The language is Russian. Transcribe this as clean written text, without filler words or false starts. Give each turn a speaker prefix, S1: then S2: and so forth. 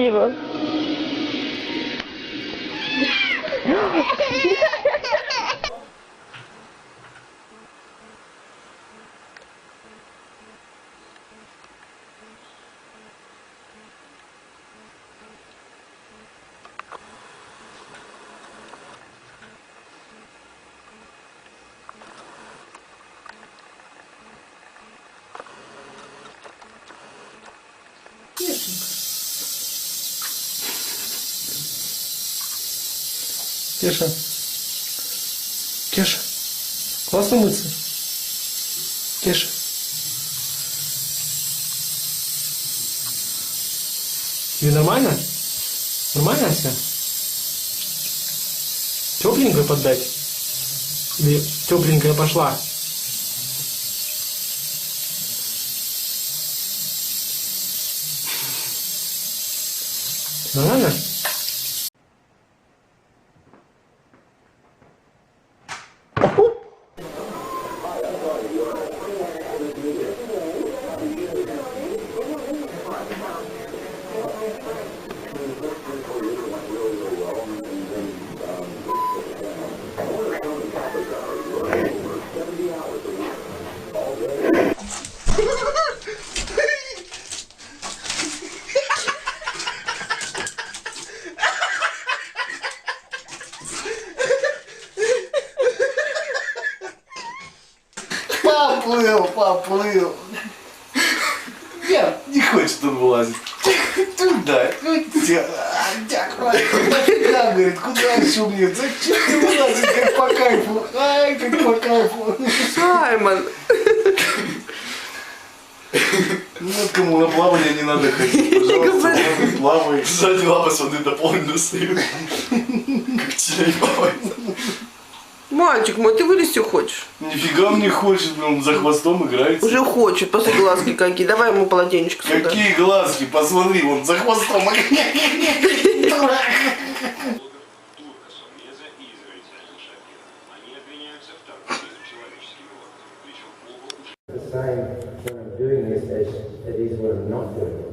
S1: красиво.
S2: Кеша. Кеша. Классно мыться. Кеша. Тебе нормально? Нормально все? Тепленькая поддать? Или тепленькая пошла? Нормально?
S3: Поплыл. Нет, не хочет он вылазить. Туда. Нафига, говорит, куда еще мне? Зачем ты вылазить, как по кайфу? Ай, как по кайфу.
S4: Саймон.
S3: Нет, кому на плавание не надо ходить. Пожалуйста, плавай.
S5: Сзади лапы с воды дополнительно стоят. Как член плавает.
S4: Мальчик мой, ты вылезти хочешь?
S3: Нифига он не хочет, он за хвостом играется.
S4: Уже хочет, после глазки какие. Давай ему полотенечко сюда.
S3: Какие глазки, посмотри, он за хвостом.
S6: The same when I'm doing this as it is when I'm not doing it.